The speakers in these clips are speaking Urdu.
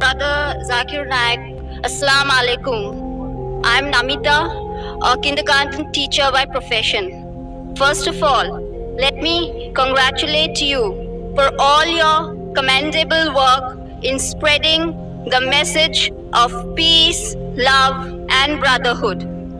Brother Zakir Naik, Assalamu alaikum. I am Namita, a kindergarten teacher by profession. First of all, let me congratulate you for all your commendable work in spreading the message of peace, love and brotherhood.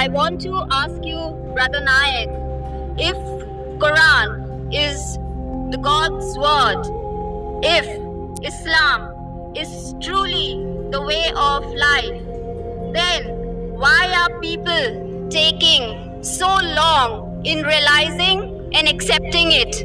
I want to ask you, Brother Naik, if Quran is the God's word, if Islam is truly the way of life, then why are people taking so long in realizing and accepting it?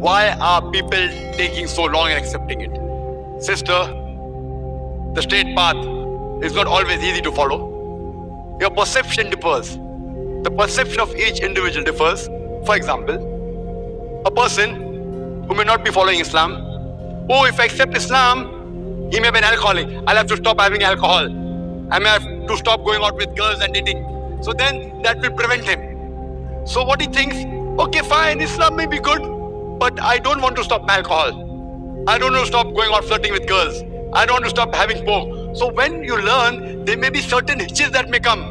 Why are people taking so long in accepting it? Sister, the straight path is not always easy to follow. Your perception differs. The perception of each individual differs. For example, a person who may not be following Islam, oh, if I accept Islam, he may be an alcoholic. I'll have to stop having alcohol. I may have to stop going out with girls and dating. So then that will prevent him. So what he thinks, okay, fine, Islam may be good, but I don't want to stop alcohol. I don't want to stop going out flirting with girls. I don't want to stop having pork. So when you learn, there may be certain hitches that may come.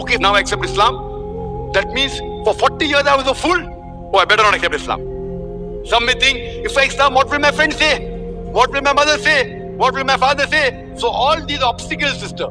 Okay, now I accept Islam. That means for 40 years I was a fool. Oh, I better not accept Islam. Some may think, if I Islam, what will my friends say? What will my mother say? What will my father say? So all these obstacles, sister.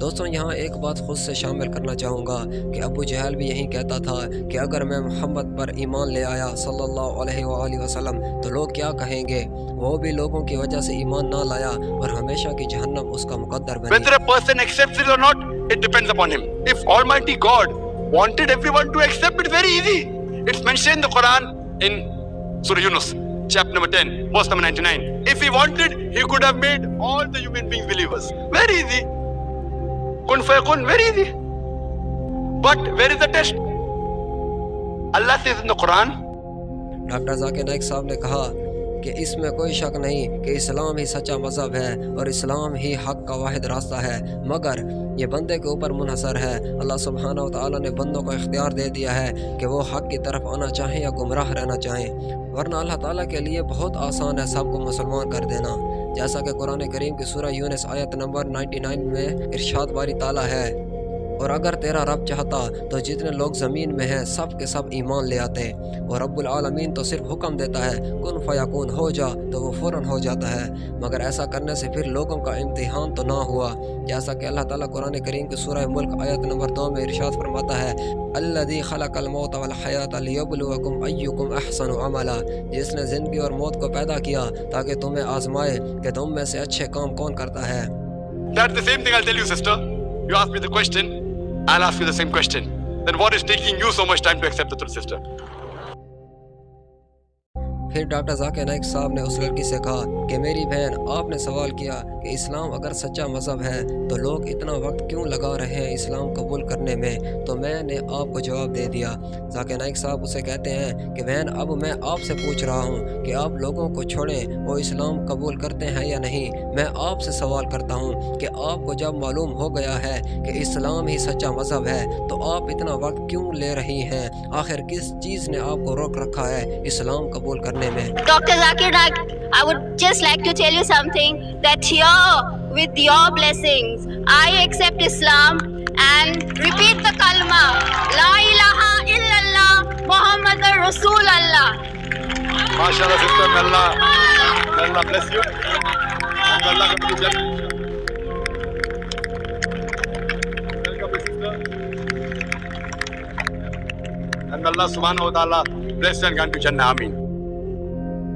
دوستوں یہاں ایک بات خود سے شامل کرنا چاہوں گا کہ ابو جہل بھی یہی کہتا تھا کہ اگر میں محمد پر ایمان لے آیا صلی اللہ علیہ وآلہ وسلم تو لوگ کیا کہیں گے. وہ بھی لوگوں کی وجہ سے ایمان نہ لایا اور ہمیشہ کی جہنم اس کا مقدر بنی. Whether a person accepts it or not, it depends upon him. If Almighty God wanted everyone to accept it, very easy. It's mentioned in the Quran in Surah Yunus, chapter number 10, verse number 99. If he wanted, he could have made all the human beings believers. Very easy. Kun fayakun, very easy. But where is the test? Allah says in the Quran, doctor Zakir Naik صاحب نے کہا کہ اس میں کوئی شک نہیں کہ اسلام ہی سچا مذہب ہے اور اسلام ہی حق کا واحد راستہ ہے، مگر یہ بندے کے اوپر منحصر ہے. اللہ سبحانہ و تعالیٰ نے بندوں کو اختیار دے دیا ہے کہ وہ حق کی طرف آنا چاہیں یا گمراہ رہنا چاہیں، ورنہ اللہ تعالیٰ کے لیے بہت آسان ہے سب کو مسلمان کر دینا. جیسا کہ قرآن کریم کی سورہ یونس آیت نمبر 99 میں ارشاد باری تعالیٰ ہے، اور اگر تیرا رب چاہتا تو جتنے لوگ زمین میں ہیں سب کے سب ایمان لے آتے، اور رب العالمین تو صرف حکم دیتا ہے کن فیکون، ہو جا تو وہ فوراً ہو جاتا ہے. مگر ایسا کرنے سے پھر لوگوں کا امتحان تو نہ ہوا، جیسا کہ اللہ تعالیٰ قرآن کریم کی سورہ ملک آیت نمبر 2 میں ارشاد فرماتا ہے الذی خلق الموت والحیات لیبلوکم ایکم احسن عملا، جس نے زندگی اور موت کو پیدا کیا تاکہ تمہیں آزمائے کہ تم میں سے اچھے کام کون کرتا ہے. that's the same thing I'll tell you, sister. You asked me the question, I'll ask you the same question. Then what is taking you so much time to accept the truth, sister? پھر ڈاکٹر ذاکر نائک صاحب نے اس لڑکی سے کہا کہ میری بہن، آپ نے سوال کیا کہ اسلام اگر سچا مذہب ہے تو لوگ اتنا وقت کیوں لگا رہے ہیں اسلام قبول کرنے میں؟ تو میں نے آپ کو جواب دے دیا. ذاکر نائک صاحب اسے کہتے ہیں کہ بہن اب میں آپ سے پوچھ رہا ہوں کہ آپ لوگوں کو چھوڑیں وہ اسلام قبول کرتے ہیں یا نہیں. میں آپ سے سوال کرتا ہوں کہ آپ کو جب معلوم ہو گیا ہے کہ اسلام ہی سچا مذہب ہے تو آپ اتنا وقت کیوں لے رہی ہیں؟ آخر کس چیز نے آپ کو روک رکھا ہے اسلام قبول کرنے میں؟ Dr. Zakir Naik, I would just like to tell you something, that here with your blessings I accept Islam and repeat the kalma La ilaha illallah Muhammadur Rasulullah. MashaAllah, sister, may Allah bless you. And Allah come to Jannah. Welcome, sister. And Allah subhanahu wa ta'ala bless you and grant you Jannah. Ameen.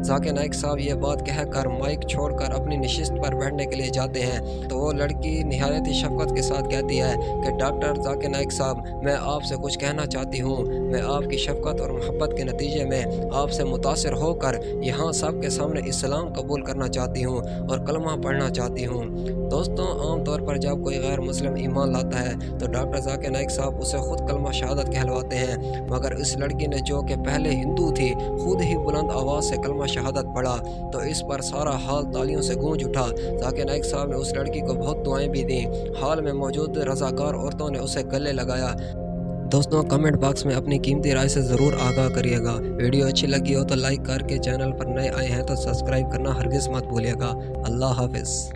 ذاکر نائک صاحب یہ بات کہہ کر مائک چھوڑ کر اپنی نشست پر بیٹھنے کے لیے جاتے ہیں تو وہ لڑکی نہایت ہی شفقت کے ساتھ کہتی ہے کہ ڈاکٹر ذاکر نائک صاحب، میں آپ سے کچھ کہنا چاہتی ہوں. میں آپ کی شفقت اور محبت کے نتیجے میں آپ سے متاثر ہو کر یہاں سب کے سامنے اسلام قبول کرنا چاہتی ہوں اور کلمہ پڑھنا چاہتی ہوں. دوستوں عام طور پر جب کوئی غیر مسلم ایمان لاتا ہے تو ڈاکٹر ذاکر نائک صاحب اسے خود کلمہ شہادت کہلواتے ہیں، مگر اس لڑکی نے جو کہ پہلے ہندو تھی خود ہی بلند آواز سے کلمہ شہادت پڑھا تو اس پر سارا حال تالیوں سے گونج اٹھا. ذاکر نائک صاحب نے اس لڑکی کو بہت دعائیں بھی دیں. حال میں موجود رضاکار عورتوں نے اسے گلے لگایا. دوستوں کمنٹ باکس میں اپنی قیمتی رائے سے ضرور آگاہ کریے گا. ویڈیو اچھی لگی ہو تو لائک کر کے، چینل پر نئے آئے ہیں تو سبسکرائب کرنا ہرگز مت بھولیے گا. اللہ حافظ.